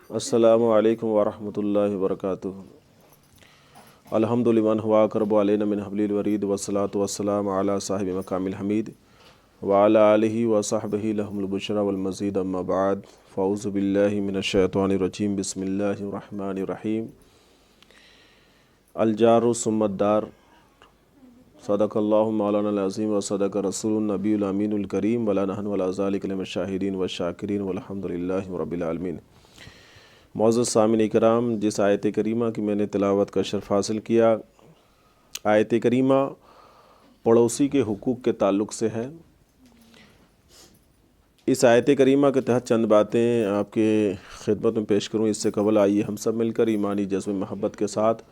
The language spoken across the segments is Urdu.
السلام علیکم ورحمۃ اللہ وبرکاتہ۔ الحمد لمن ہوا کرب علینا من حبل الورید والصلاة والسلام علی صاحب مقام الحمید وعلی آلہ وصحبہ لہم البشرى والمزید، اما بعد فاعوذ باللہ من الشیطان الرجیم، بسم اللہ الرحمن الرحیم۔ الجار ثم الدار، صدق اللہ مولانا العظیم و صدق رسول النبی الامین الکریم، ولا نحن ولا ذالک لمن الشاہدین والشاکرین والحمد للہ رب العالمین۔ معزز سامعین اکرام، جس آیت کریمہ کی میں نے تلاوت کا شرف حاصل کیا، آیت کریمہ پڑوسی کے حقوق کے تعلق سے ہے۔ اس آیت کریمہ کے تحت چند باتیں آپ کے خدمت میں پیش کروں۔ اس سے قبل آئیے ہم سب مل کر ایمانی جذب محبت کے ساتھ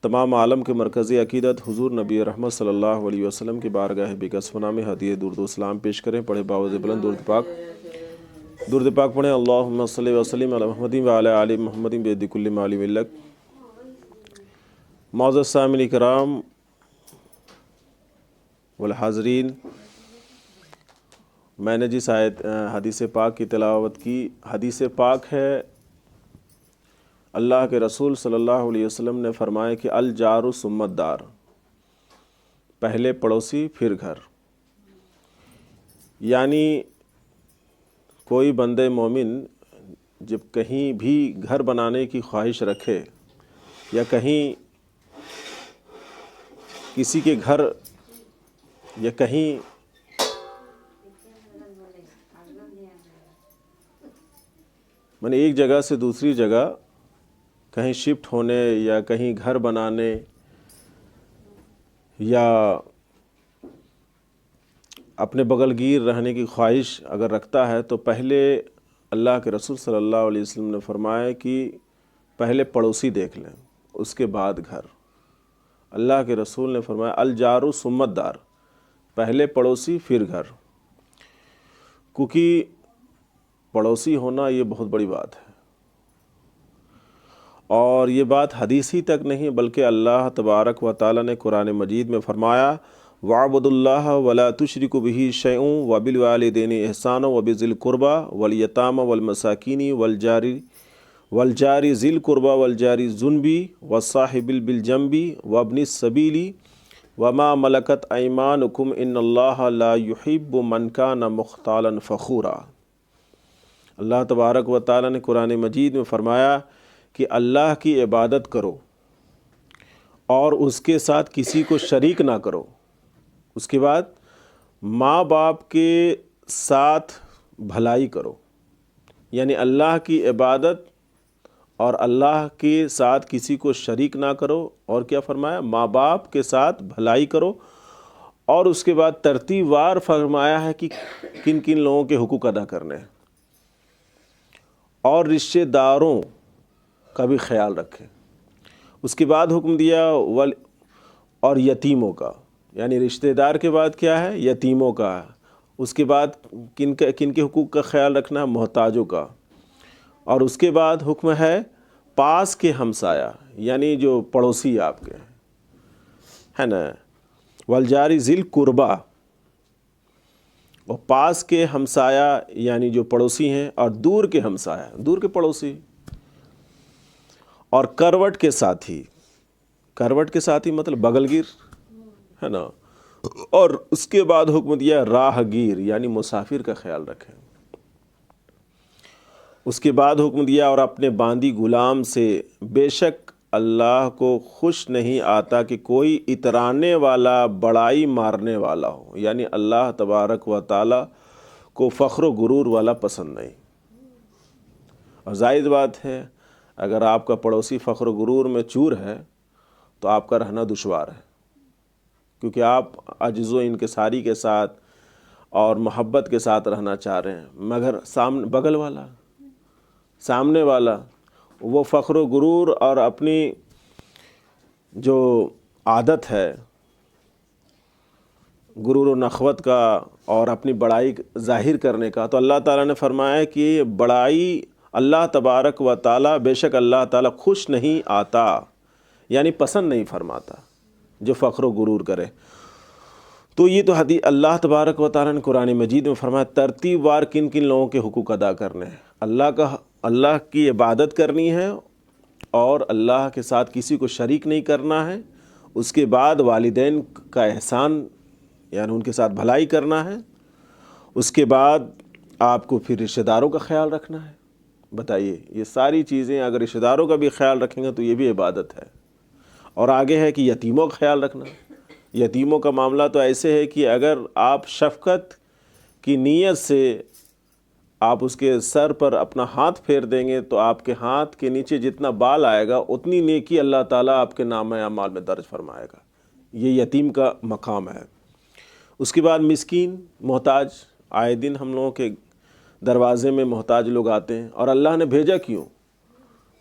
تمام عالم کے مرکزی عقیدت حضور نبی رحمت صلی اللہ علیہ وسلم کی بارگاہ بکسفنا میں ہدیہ درود و سلام پیش کریں۔ پڑھے باوز بلند درود پاک پڑھیں۔ اللہم صلی وسلم علی محمد وعلی آل محمد بیدی کل مالی ملک۔ معزز سامعین کرام والحاضرین، میں نے جس حدیث پاک کی تلاوت کی، حدیث پاک ہے اللہ کے رسول صلی اللہ علیہ وسلم نے فرمایا کہ الجار ثم الدار، پہلے پڑوسی پھر گھر۔ یعنی کوئی بندے مومن جب کہیں بھی گھر بنانے کی خواہش رکھے یا کہیں کسی کے گھر یا کہیں ایک جگہ سے دوسری جگہ کہیں شفٹ ہونے یا کہیں گھر بنانے یا اپنے بغل گیر رہنے کی خواہش اگر رکھتا ہے تو پہلے اللہ کے رسول صلی اللہ علیہ وسلم نے فرمایا کہ پہلے پڑوسی دیکھ لیں، اس کے بعد گھر۔ اللہ کے رسول نے فرمایا الجار ثم الدار، پہلے پڑوسی پھر گھر۔ کیونکہ پڑوسی ہونا یہ بہت بڑی بات ہے، اور یہ بات حدیثی تک نہیں بلکہ اللہ تبارک و تعالی نے قرآن مجید میں فرمایا وَاعْبُدُوا اللَّهَ وَلَا تُشْرِكُوا بِهِ شَيْئًا وَبِالْوَالِدَيْنِ إِحْسَانًا وَبِذِي الْقُرْبَى وَالْيَتَامَى وَالْمَسَاكِينِ وَالْجَارِ ذِي الْقُرْبَى وَالْجَارِ الذُّنْبِ وَالصَّاحِبِ بِالْجَنبِ وَابْنِ السَّبِيلِ وَمَا مَلَكَتْ أَيْمَانُكُمْ إِنَّ اللَّهَ لَا يُحِبُّ مَنْ كَانَ مُخْتَالًا فَخُورًا۔ اللہ تبارک و تعالی نے قرآن مجید میں فرمایا کہ اللہ کی عبادت کرو اور اس کے ساتھ کسی کو شریک نہ کرو۔ اس کے بعد ماں باپ کے ساتھ بھلائی کرو، یعنی اللہ کی عبادت اور اللہ کے ساتھ کسی کو شریک نہ کرو، اور کیا فرمایا؟ ماں باپ کے ساتھ بھلائی کرو، اور اس کے بعد ترتیب وار فرمایا ہے کہ کن کن لوگوں کے حقوق ادا کرنے ہیں، اور رشتہ داروں کا بھی خیال رکھیں۔ اس کے بعد حکم دیا اور یتیموں کا، یعنی رشتہ دار کے بعد کیا ہے؟ یتیموں کا۔ اس کے بعد کن کے حقوق کا خیال رکھنا ہے؟ محتاجوں کا۔ اور اس کے بعد حکم ہے پاس کے ہمسایہ، یعنی جو پڑوسی آپ کے ہے نا، والجار ذی القربیٰ، اور پاس کے ہمسایہ یعنی جو پڑوسی ہیں، اور دور کے ہمسایہ، دور کے پڑوسی، اور کروٹ کے ساتھی۔ کروٹ کے ساتھی مطلب بغل گیر ہے نا۔ اور اس کے بعد حکم دیا راہ گیر، یعنی مسافر کا خیال رکھیں۔ اس کے بعد حکم دیا اور اپنے باندی غلام سے، بے شک اللہ کو خوش نہیں آتا کہ کوئی اترانے والا بڑائی مارنے والا ہو، یعنی اللہ تبارک و تعالی کو فخر و غرور والا پسند نہیں۔ اور زائد بات ہے اگر آپ کا پڑوسی فخر و غرور میں چور ہے تو آپ کا رہنا دشوار ہے، کیونکہ آپ عجز و انکساری کے ساتھ اور محبت کے ساتھ رہنا چاہ رہے ہیں، مگر بغل والا، سامنے والا، وہ فخر و غرور اور اپنی جو عادت ہے غرور و نخوت کا اور اپنی بڑائی ظاہر کرنے کا، تو اللہ تعالیٰ نے فرمایا کہ بڑائی اللہ تبارک و تعالیٰ، بے شک اللہ تعالیٰ خوش نہیں آتا، یعنی پسند نہیں فرماتا جو فخر و غرور کرے۔ تو یہ تو حدیث اللہ تبارک و تعالیٰ نے قرآن مجید میں فرمایا ترتیب وار کن کن لوگوں کے حقوق ادا کرنے ہیں۔ اللہ کا اللہ کی عبادت کرنی ہے اور اللہ کے ساتھ کسی کو شریک نہیں کرنا ہے. اس کے بعد والدین کا احسان یعنی ان کے ساتھ بھلائی کرنا ہے. اس کے بعد آپ کو پھر رشتہ داروں کا خیال رکھنا ہے. بتائیے یہ ساری چیزیں اگر رشتہ داروں کا بھی خیال رکھیں گے تو یہ بھی عبادت ہے. اور آگے ہے کہ یتیموں کا خیال رکھنا. یتیموں کا معاملہ تو ایسے ہے کہ اگر آپ شفقت کی نیت سے آپ اس کے سر پر اپنا ہاتھ پھیر دیں گے تو آپ کے ہاتھ کے نیچے جتنا بال آئے گا اتنی نیکی اللہ تعالیٰ آپ کے نامہ اعمال میں درج فرمائے گا. یہ یتیم کا مقام ہے. اس کے بعد مسکین محتاج. آئے دن ہم لوگوں کے دروازے میں محتاج لوگ آتے ہیں. اور اللہ نے بھیجا کیوں؟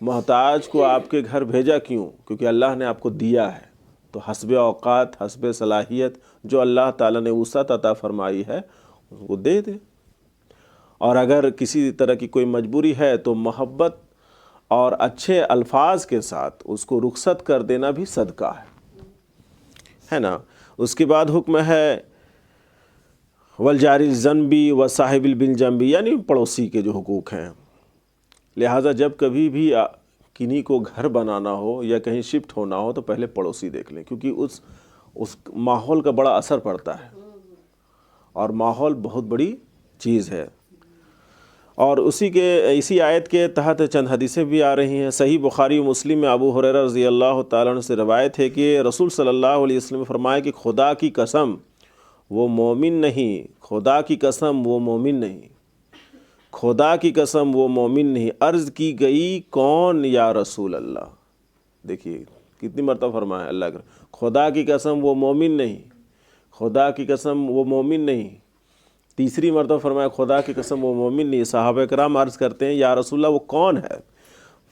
محتاج کو آپ کے گھر بھیجا کیوں؟ کیونکہ اللہ نے آپ کو دیا ہے. تو حسب اوقات حسب صلاحیت جو اللہ تعالیٰ نے وسعت عطا فرمائی ہے وہ دے دے. اور اگر کسی طرح کی کوئی مجبوری ہے تو محبت اور اچھے الفاظ کے ساتھ اس کو رخصت کر دینا بھی صدقہ ہے نا. اس کے بعد حکم ہے والجار الذنبی و صاحب بالجنبی یعنی پڑوسی کے جو حقوق ہیں. لہٰذا جب کبھی بھی کنہیں کو گھر بنانا ہو یا کہیں شفٹ ہونا ہو تو پہلے پڑوسی دیکھ لیں، کیونکہ اس ماحول کا بڑا اثر پڑتا ہے اور ماحول بہت بڑی چیز ہے. اور اسی آیت کے تحت چند حدیثیں بھی آ رہی ہیں. صحیح بخاری و مسلم میں ابو ہریرہ رضی اللہ تعالیٰ عنہ سے روایت ہے کہ رسول صلی اللہ علیہ وسلم نے فرمایا کہ خدا کی قسم وہ مومن نہیں، خدا کی قسم وہ مومن نہیں، خدا کی قسم وہ مومن نہیں. عرض کی گئی کون یا رسول اللہ؟ دیکھیے کتنی مرتبہ فرمایا اللہ کا، خدا کی قسم وہ مومن نہیں، خدا کی قسم وہ مومن نہیں. تیسری مرتبہ فرمایا خدا کی قسم وہ مومن نہیں. صحابہ کرام عرض کرتے ہیں یا رسول اللہ وہ کون ہے؟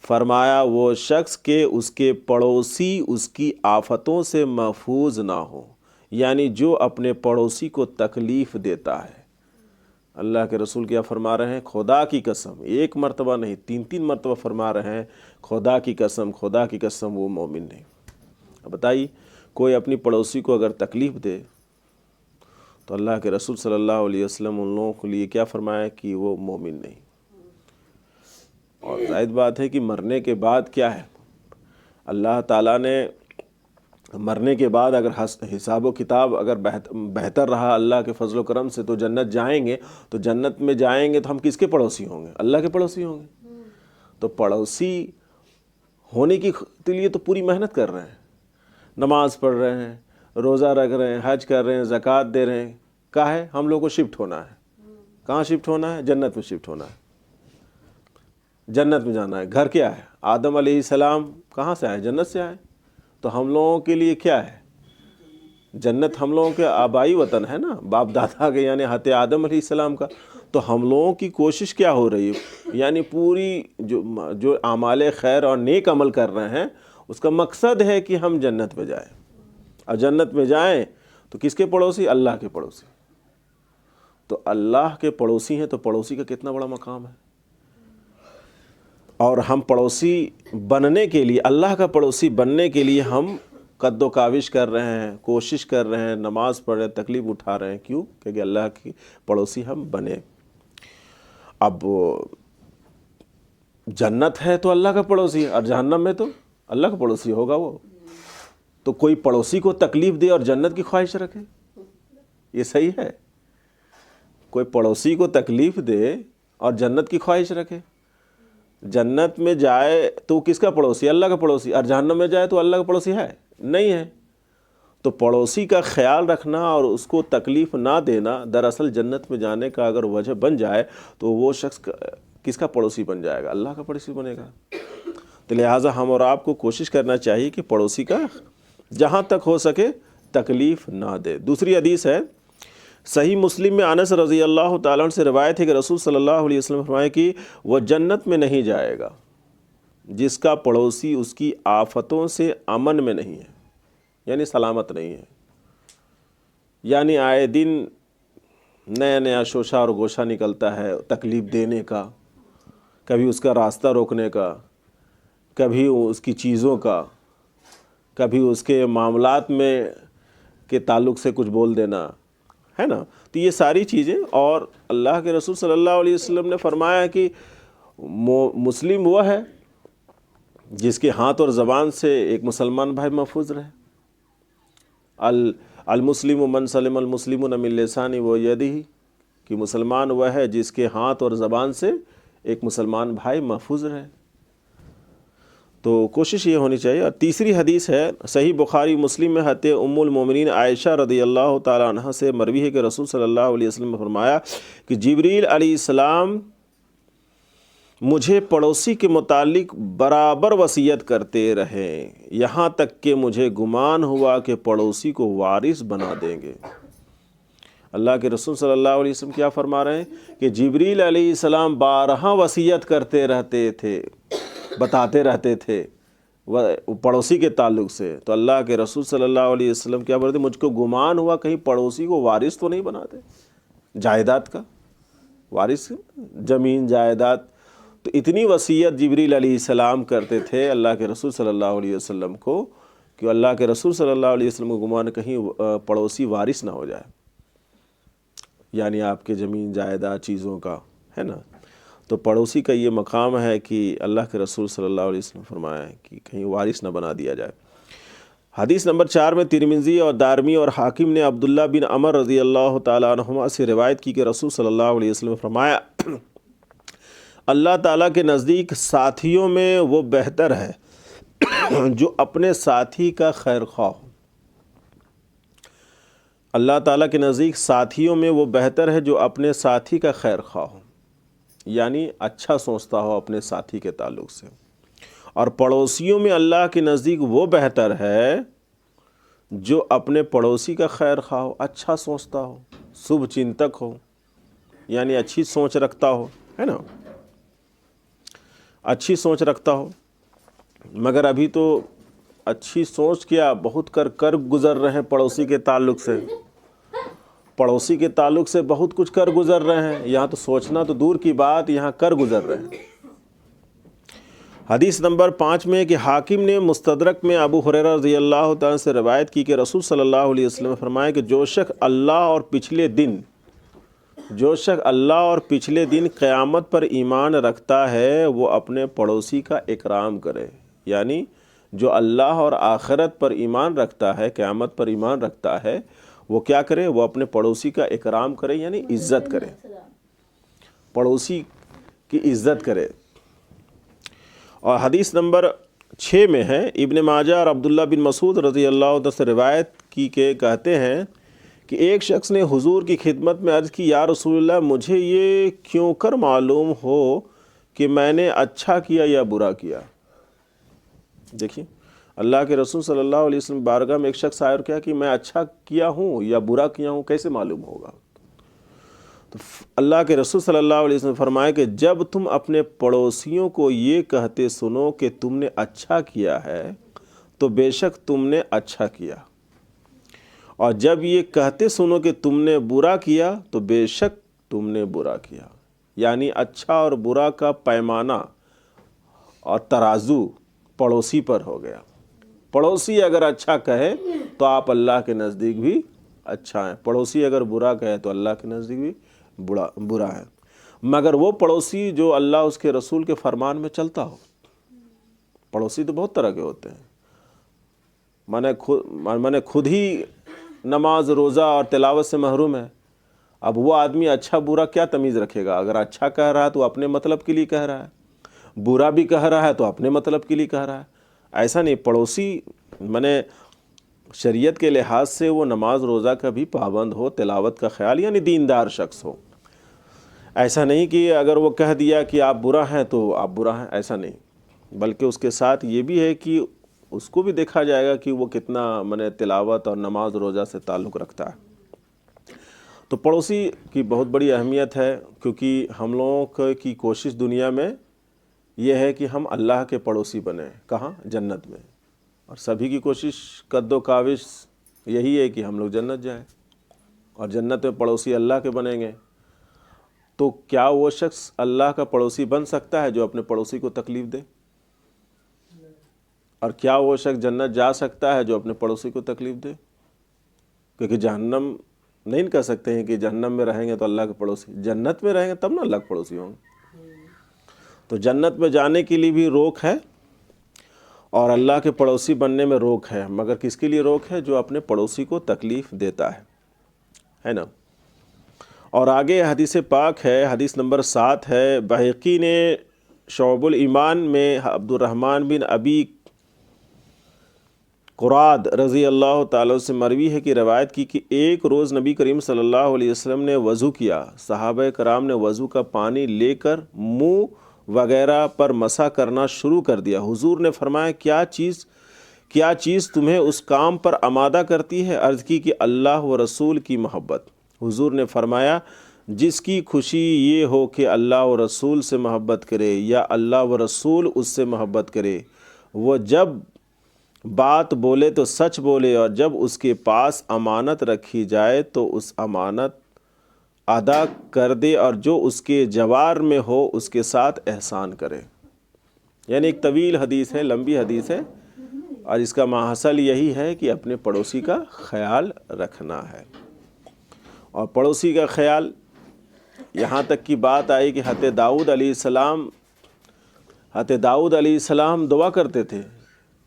فرمایا وہ شخص کہ اس کے پڑوسی اس کی آفتوں سے محفوظ نہ ہو، یعنی جو اپنے پڑوسی کو تکلیف دیتا ہے. اللہ کے رسول کیا فرما رہے ہیں؟ خدا کی قسم، ایک مرتبہ نہیں تین مرتبہ فرما رہے ہیں خدا کی قسم، خدا کی قسم وہ مومن نہیں. اب بتائیے کوئی اپنی پڑوسی کو اگر تکلیف دے تو اللہ کے رسول صلی اللہ علیہ وسلم ان لوگوں کے لیے کیا فرمایا کہ وہ مومن نہیں. اور ظاہر بات ہے کہ مرنے کے بعد کیا ہے، اللہ تعالیٰ نے مرنے کے بعد اگر حساب و کتاب اگر بہتر رہا اللہ کے فضل و کرم سے تو جنت جائیں گے. تو جنت میں جائیں گے تو ہم کس کے پڑوسی ہوں گے؟ اللہ کے پڑوسی ہوں گے. تو پڑوسی ہونے کے لیے تو پوری محنت کر رہے ہیں، نماز پڑھ رہے ہیں، روزہ رکھ رہے ہیں، حج کر رہے ہیں، زکوٰۃ دے رہے ہیں. کہا ہے ہم لوگ کو شفٹ ہونا ہے. کہاں شفٹ ہونا ہے؟ جنت میں شفٹ ہونا ہے، جنت میں جانا ہے. گھر کیا ہے؟ آدم علیہ السلام کہاں سے آئے؟ جنت سے آئے. تو ہم لوگوں کے لیے کیا ہے؟ جنت ہم لوگوں کے آبائی وطن ہے نا، باپ دادا کے یعنی حضرت آدم علیہ السلام کا. تو ہم لوگوں کی کوشش کیا ہو رہی ہے؟ یعنی پوری جو اعمال خیر اور نیک عمل کر رہے ہیں اس کا مقصد ہے کہ ہم جنت میں جائیں. اور جنت میں جائیں تو کس کے پڑوسی؟ اللہ کے پڑوسی. تو اللہ کے پڑوسی ہیں تو پڑوسی کا کتنا بڑا مقام ہے. اور ہم پڑوسی بننے کے لیے، اللہ کا پڑوسی بننے کے لیے ہم قد و کاوش کر رہے ہیں، کوشش کر رہے ہیں، نماز پڑھ رہے ہیں، تکلیف اٹھا رہے ہیں. کیوں؟ کیونکہ اللہ کی پڑوسی ہم بنے. اب جنت ہے تو اللہ کا پڑوسی ہے اور جہنم میں تو اللہ کا پڑوسی ہوگا وہ. تو کوئی پڑوسی کو تکلیف دے اور جنت کی خواہش رکھے، یہ صحیح ہے؟ کوئی پڑوسی کو تکلیف دے اور جنت کی خواہش رکھے. جنت میں جائے تو کس کا پڑوسی؟ اللہ کا پڑوسی. اور جہنم میں جائے تو اللہ کا پڑوسی ہے؟ نہیں ہے. تو پڑوسی کا خیال رکھنا اور اس کو تکلیف نہ دینا دراصل جنت میں جانے کا اگر وجہ بن جائے تو وہ شخص کس کا پڑوسی بن جائے گا؟ اللہ کا پڑوسی بنے گا. تو لہٰذا ہم اور آپ کو کوشش کرنا چاہیے کہ پڑوسی کا جہاں تک ہو سکے تکلیف نہ دے. دوسری حدیث ہے صحیح مسلم میں انس رضی اللہ تعالیٰ عنہ سے روایت ہے کہ رسول صلی اللہ علیہ وسلم فرمائے کہ وہ جنت میں نہیں جائے گا جس کا پڑوسی اس کی آفتوں سے امن میں نہیں ہے، یعنی سلامت نہیں ہے. یعنی آئے دن نیا شوشہ اور گوشہ نکلتا ہے تکلیف دینے کا، کبھی اس کا راستہ روکنے کا، کبھی اس کی چیزوں کا، کبھی اس کے معاملات میں کے تعلق سے کچھ بول دینا ہے نا. تو یہ ساری چیزیں، اور اللہ کے رسول صلی اللہ علیہ وسلم نے فرمایا کہ مسلم وہ ہے جس کے ہاتھ اور زبان سے ایک مسلمان بھائی محفوظ رہے. المسلم من سلم المسلمون من لسانہ و یدہ، کہ مسلمان وہ ہے جس کے ہاتھ اور زبان سے ایک مسلمان بھائی محفوظ رہے. تو کوشش یہ ہونی چاہیے. اور تیسری حدیث ہے صحیح بخاری مسلم میں حضرت ام المومنین عائشہ رضی اللہ تعالیٰ عنہ سے مروی ہے کہ رسول صلی اللہ علیہ وسلم نے فرمایا کہ جبریل علیہ السلام مجھے پڑوسی کے متعلق برابر وصیت کرتے رہے یہاں تک کہ مجھے گمان ہوا کہ پڑوسی کو وارث بنا دیں گے. اللہ کے رسول صلی اللہ علیہ وسلم کیا فرما رہے ہیں کہ جبریل علیہ السلام بارہا وصیت کرتے رہتے تھے، بتاتے رہتے تھے پڑوسی کے تعلق سے. تو اللہ کے رسول صلی اللہ علیہ وسلم کیا بولتے، مجھ کو گمان ہوا کہیں پڑوسی کو وارث تو نہیں بناتے جائیداد کا، وارث زمین جائیداد. تو اتنی وصیت جبریل علیہ السلام کرتے تھے اللہ کے رسول صلی اللہ علیہ وسلم کو کہ اللہ کے رسول صلی اللہ علیہ وسلم کو گمان کہیں پڑوسی وارث نہ ہو جائے، یعنی آپ کے زمین جائیداد چیزوں کا ہے نا. تو پڑوسی کا یہ مقام ہے کہ اللہ کے رسول صلی اللہ علیہ وسلم فرمایا کہ کہیں وارث نہ بنا دیا جائے. حدیث نمبر 4 میں ترمذی اور دارمی اور حاکم نے عبداللہ بن عمر رضی اللہ تعالیٰ عنہما سے روایت کی کہ رسول صلی اللہ علیہ وسلم فرمایا اللہ تعالیٰ کے نزدیک ساتھیوں میں وہ بہتر ہے جو اپنے ساتھی کا خیر خواہ ہو. اللہ تعالیٰ کے نزدیک ساتھیوں میں وہ بہتر ہے جو اپنے ساتھی کا خیر خواہ ہو، یعنی اچھا سوچتا ہو اپنے ساتھی کے تعلق سے. اور پڑوسیوں میں اللہ کے نزدیک وہ بہتر ہے جو اپنے پڑوسی کا خیر خواہ ہو، اچھا سوچتا ہو، شبھ چنتک ہو، یعنی اچھی سوچ رکھتا ہو، ہے نا، اچھی سوچ رکھتا ہو. مگر ابھی تو اچھی سوچ کیا بہت کر گزر رہے ہیں پڑوسی کے تعلق سے، پڑوسی کے تعلق سے بہت کچھ کر گزر رہے ہیں. یہاں تو سوچنا تو دور کی بات، یہاں کر گزر رہے ہیں. حدیث نمبر 5 میں کہ حاکم نے مستدرک میں ابو ہریرہ رضی اللہ تعالیٰ سے روایت کی کہ رسول صلی اللہ علیہ وسلم نے فرمایا کہ جو شخص اللہ اور پچھلے دن قیامت پر ایمان رکھتا ہے وہ اپنے پڑوسی کا اکرام کرے. یعنی جو اللہ اور آخرت پر ایمان رکھتا ہے، قیامت پر ایمان رکھتا ہے، وہ کیا کرے، وہ اپنے پڑوسی کا اکرام کرے، یعنی عزت کرے، پڑوسی کی عزت کرے. اور حدیث نمبر 6 میں ہے ابن ماجہ اور عبداللہ بن مسعود رضی اللہ عنہ سے روایت کی کہ کہتے ہیں کہ ایک شخص نے حضور کی خدمت میں عرض کی یا رسول اللہ مجھے یہ کیوں کر معلوم ہو کہ میں نے اچھا کیا یا برا کیا. دیکھیں اللہ کے رسول صلی اللہ علیہ وسلم بارگاہ میں ایک شخص آیا اور کہا کہ میں اچھا کیا ہوں یا برا کیا ہوں، کیسے معلوم ہوگا؟ تو اللہ کے رسول صلی اللہ علیہ وسلم فرمائے کہ جب تم اپنے پڑوسیوں کو یہ کہتے سنو کہ تم نے اچھا کیا ہے تو بے شک تم نے اچھا کیا، اور جب یہ کہتے سنو کہ تم نے برا کیا تو بے شک تم نے برا کیا. یعنی اچھا اور برا کا پیمانہ اور ترازو پڑوسی پر ہو گیا. پڑوسی اگر اچھا کہے تو آپ اللہ کے نزدیک بھی اچھا ہیں، پڑوسی اگر برا کہے تو اللہ کے نزدیک بھی برا ہے. مگر وہ پڑوسی جو اللہ اس کے رسول کے فرمان میں چلتا ہو. پڑوسی تو بہت طرح کے ہوتے ہیں، میں نے خود ہی نماز روزہ اور تلاوت سے محروم ہے. اب وہ آدمی اچھا برا کیا تمیز رکھے گا؟ اگر اچھا کہہ رہا ہے تو اپنے مطلب کے لیے کہہ رہا ہے، برا بھی کہہ رہا ہے تو اپنے مطلب کے لیے کہہ رہا ہے. ایسا نہیں. پڑوسی شریعت کے لحاظ سے وہ نماز روزہ کا بھی پابند ہو، تلاوت کا خیال، یعنی دیندار شخص ہو. ایسا نہیں کہ اگر وہ کہہ دیا کہ آپ برا ہیں تو آپ برا ہیں، ایسا نہیں. بلکہ اس کے ساتھ یہ بھی ہے کہ اس کو بھی دیکھا جائے گا کہ وہ کتنا تلاوت اور نماز روزہ سے تعلق رکھتا ہے. تو پڑوسی کی بہت بڑی اہمیت ہے، کیونکہ ہم لوگوں کی کوشش دنیا میں یہ ہے کہ ہم اللہ کے پڑوسی بنیں. کہاں؟ جنت میں. اور سبھی کی کوشش قد و کاوش یہی ہے کہ ہم لوگ جنت جائیں، اور جنت میں پڑوسی اللہ کے بنیں گے. تو کیا وہ شخص اللہ کا پڑوسی بن سکتا ہے جو اپنے پڑوسی کو تکلیف دے؟ اور کیا وہ شخص جنت جا سکتا ہے جو اپنے پڑوسی کو تکلیف دے؟ کیونکہ جہنم نہیں کہہ سکتے ہیں کہ جہنم میں رہیں گے تو اللہ کے پڑوسی، جنت میں رہیں گے تب نا اللہ کے پڑوسی ہوں گے. تو جنت میں جانے کے لیے بھی روک ہے اور اللہ کے پڑوسی بننے میں روک ہے، مگر کس کے لیے روک ہے؟ جو اپنے پڑوسی کو تکلیف دیتا ہے نا۔ اور آگے حدیث پاک ہے، حدیث نمبر 7 ہے، بحیقی نے شعب الایمان میں عبد الرحمن بن ابی قراد رضی اللہ تعالیٰ سے مروی ہے کہ روایت کی کہ ایک روز نبی کریم صلی اللہ علیہ وسلم نے وضو کیا، صحابہ کرام نے وضو کا پانی لے کر منہ وغیرہ پر مسح کرنا شروع کر دیا۔ حضور نے فرمایا کیا چیز تمہیں اس کام پر آمادہ کرتی ہے؟ عرض کی کہ اللہ و رسول کی محبت۔ حضور نے فرمایا جس کی خوشی یہ ہو کہ اللہ و رسول سے محبت کرے یا اللہ و رسول اس سے محبت کرے، وہ جب بات بولے تو سچ بولے، اور جب اس کے پاس امانت رکھی جائے تو اس امانت ادا کر دے، اور جو اس کے جوار میں ہو اس کے ساتھ احسان کرے۔ یعنی ایک طویل حدیث ہے، لمبی حدیث ہے، اور اس کا ماحصل یہی ہے کہ اپنے پڑوسی کا خیال رکھنا ہے۔ اور پڑوسی کا خیال یہاں تک کی بات آئی کہ حضرت داؤد علیہ السلام دعا کرتے تھے،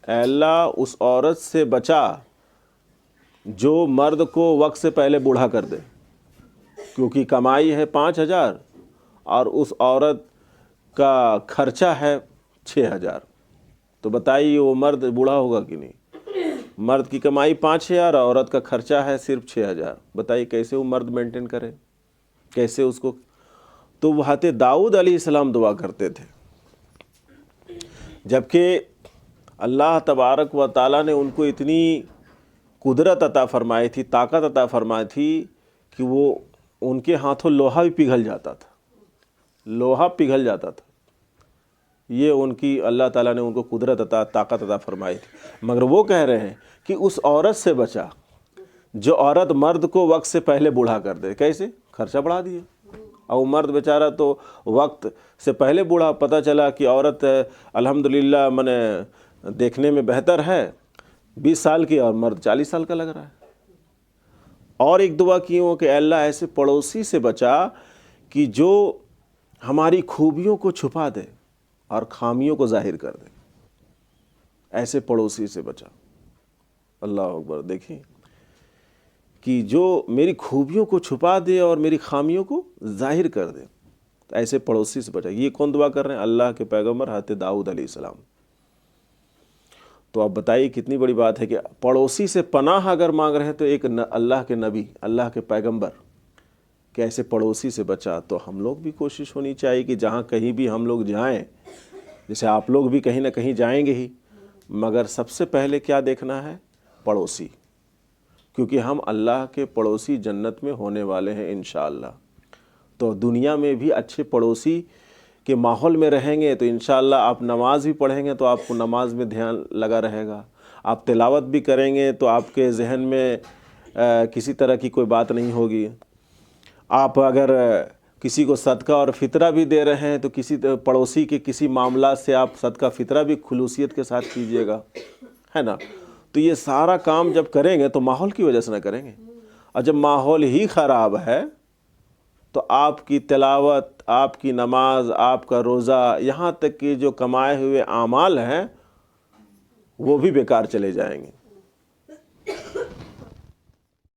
اے اللہ اس عورت سے بچا جو مرد کو وقت سے پہلے بوڑھا کر دے، کیونکہ کمائی ہے 5,000 اور اس عورت کا خرچہ ہے 6,000، تو بتائیے وہ مرد بوڑھا ہوگا کہ نہیں؟ مرد کی کمائی 5,000 اور عورت کا خرچہ ہے صرف 6,000، بتائیے کیسے وہ مرد مینٹین کرے، کیسے اس کو؟ تو وہ حضرت داؤد علیہ السلام دعا کرتے تھے، جبکہ اللہ تبارک و تعالیٰ نے ان کو اتنی قدرت عطا فرمائی تھی، طاقت عطا فرمائی تھی کہ وہ ان کے ہاتھوں لوہا بھی پگھل جاتا تھا، لوہا پگھل جاتا تھا۔ یہ ان کی اللہ تعالیٰ نے ان کو قدرت عطا، طاقت عطا فرمائی تھی، مگر وہ کہہ رہے ہیں کہ اس عورت سے بچا جو عورت مرد کو وقت سے پہلے بوڑھا کر دے۔ کیسے؟ خرچہ بڑھا دیے، اور مرد بیچارہ تو وقت سے پہلے بوڑھا، پتہ چلا کہ عورت الحمدللہ دیکھنے میں بہتر ہے 20 سال کی اور مرد 40 سال کا لگ رہا ہے۔ اور ایک دعا کی ہوں کہ اے اللہ ایسے پڑوسی سے بچا کہ جو ہماری خوبیوں کو چھپا دے اور خامیوں کو ظاہر کر دے، ایسے پڑوسی سے بچا۔ اللہ اکبر، دیکھیں کہ جو میری خوبیوں کو چھپا دے اور میری خامیوں کو ظاہر کر دے، ایسے پڑوسی سے بچا۔ یہ کون دعا کر رہے ہیں؟ اللہ کے پیغمبر حضرت داؤد علیہ السلام۔ تو اب بتائیے کتنی بڑی بات ہے کہ پڑوسی سے پناہ اگر مانگ رہے ہیں تو ایک اللہ کے نبی، اللہ کے پیغمبر کہ ایسے پڑوسی سے بچا۔ تو ہم لوگ بھی کوشش ہونی چاہیے کہ جہاں کہیں بھی ہم لوگ جائیں، جیسے آپ لوگ بھی کہیں نہ کہیں جائیں گے ہی، مگر سب سے پہلے کیا دیکھنا ہے؟ پڑوسی، کیونکہ ہم اللہ کے پڑوسی جنت میں ہونے والے ہیں انشاءاللہ۔ تو دنیا میں بھی اچھے پڑوسی کے ماحول میں رہیں گے تو انشاءاللہ آپ نماز بھی پڑھیں گے تو آپ کو نماز میں دھیان لگا رہے گا، آپ تلاوت بھی کریں گے تو آپ کے ذہن میں کسی طرح کی کوئی بات نہیں ہوگی۔ آپ اگر کسی کو صدقہ اور فطرہ بھی دے رہے ہیں تو کسی پڑوسی کے کسی معاملات سے آپ صدقہ فطرہ بھی خلوصیت کے ساتھ کیجئے گا، ہے نا۔ تو یہ سارا کام جب کریں گے تو ماحول کی وجہ سے نہ کریں گے، اور جب ماحول ہی خراب ہے تو آپ کی تلاوت، آپ کی نماز، آپ کا روزہ، یہاں تک کہ جو کمائے ہوئے اعمال ہیں وہ بھی بیکار چلے جائیں گے۔